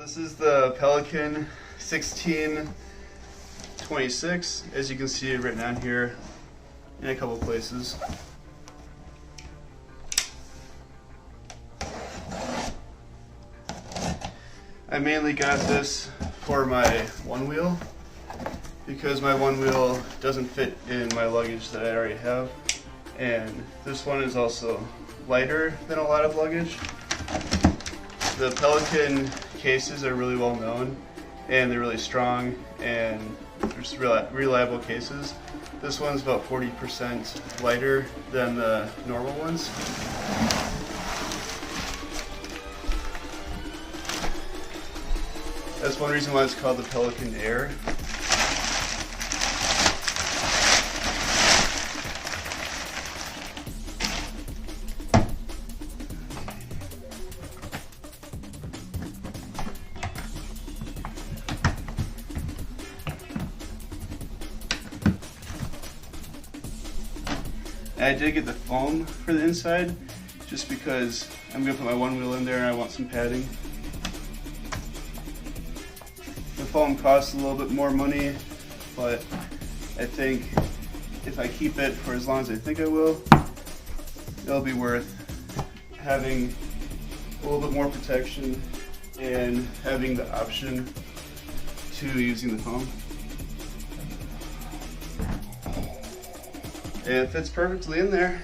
This is the Pelican 1626, as you can see it written on here in a couple places. I mainly got this for my OneWheel because my OneWheel doesn't fit in my luggage that I already have, and this one is also lighter than a lot of luggage. The Pelican cases are really well known and they're really strong and they're just reliable cases. This one's about 40% lighter than the normal ones. That's one reason why it's called the Pelican Air. I did get the foam for the inside just because I'm going to put my OneWheel in there and I want some padding. The foam costs a little bit more money, but I think if I keep it for as long as I think I will, it'll be worth having a little bit more protection and having the option to using the foam. And it fits perfectly in there.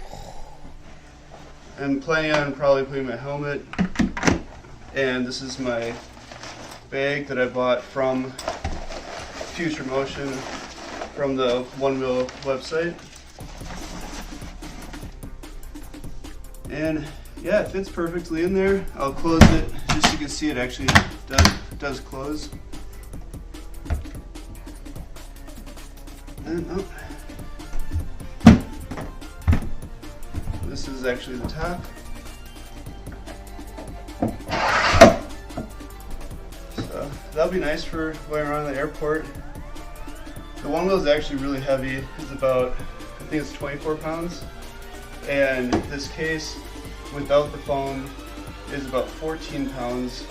I'm planning on probably putting my helmet, and this is my bag that I bought from Future Motion from the OneWheel website. And yeah, it fits perfectly in there. I'll close it just so you can see it actually does close. And oh. This is actually the top. So that'll be nice for going around the airport. The OneWheel is actually really heavy. It's about, I think it's 24 pounds. And this case, without the foam, is about 14 pounds.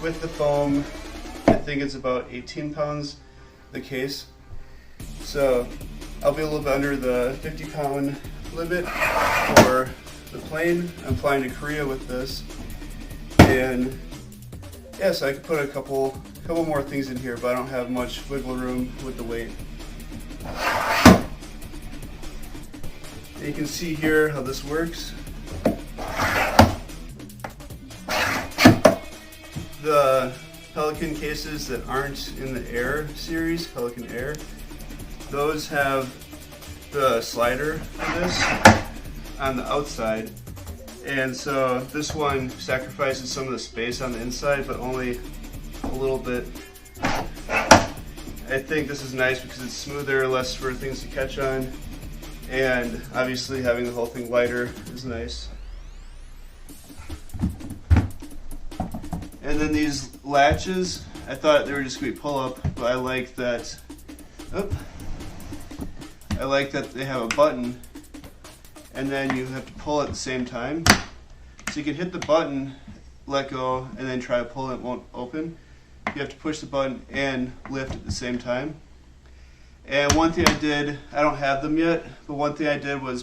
With the foam, I think it's about 18 pounds, the case. So I'll be a little bit under the 50-pound limit for the plane. I'm flying to Korea with this, and yeah, so I could put a couple more things in here, but I don't have much wiggle room with the weight. And you can see here how this works. The Pelican cases that aren't in the Air series, Pelican Air, those have the slider for this on the outside, and so this one sacrifices some of the space on the inside, but only a little bit. I think this is nice because it's smoother, less for things to catch on, and obviously having the whole thing lighter is nice. And then these latches, I thought they were just going to be pull-up, but I like that. I like that they have a button, and then you have to pull at the same time. So you can hit the button, let go, and then try to pull and it won't open. You have to push the button and lift at the same time. And one thing I did, I don't have them yet, but one thing I did was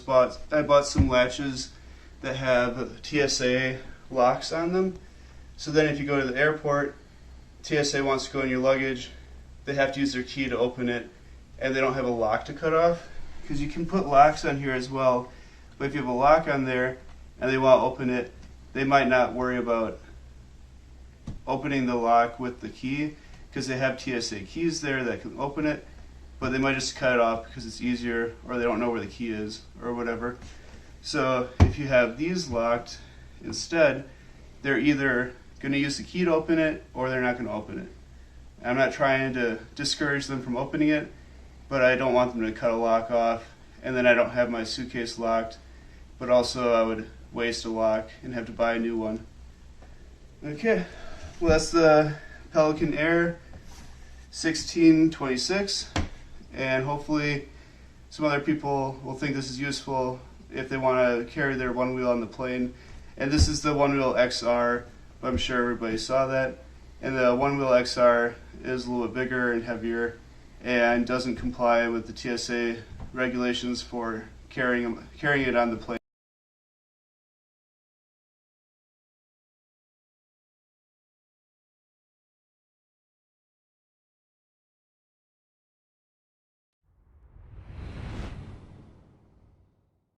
I bought some latches that have TSA locks on them. So then if you go to the airport, TSA wants to go in your luggage, they have to use their key to open it, and they don't have a lock to cut off, because you can put locks on here as well, but if you have a lock on there and they want to open it, they might not worry about opening the lock with the key because they have TSA keys there that can open it, but they might just cut it off because it's easier, or they don't know where the key is or whatever. So if you have these locked instead, they're either going to use the key to open it or they're not going to open it. I'm not trying to discourage them from opening it, but I don't want them to cut a lock off, and then I don't have my suitcase locked, but also I would waste a lock and have to buy a new one. Okay, well that's the Pelican Air 1626, and hopefully some other people will think this is useful if they want to carry their OneWheel on the plane. And this is the OneWheel XR, I'm sure everybody saw that. and the OneWheel XR is a little bit bigger and heavier and doesn't comply with the TSA regulations for carrying it on the plane.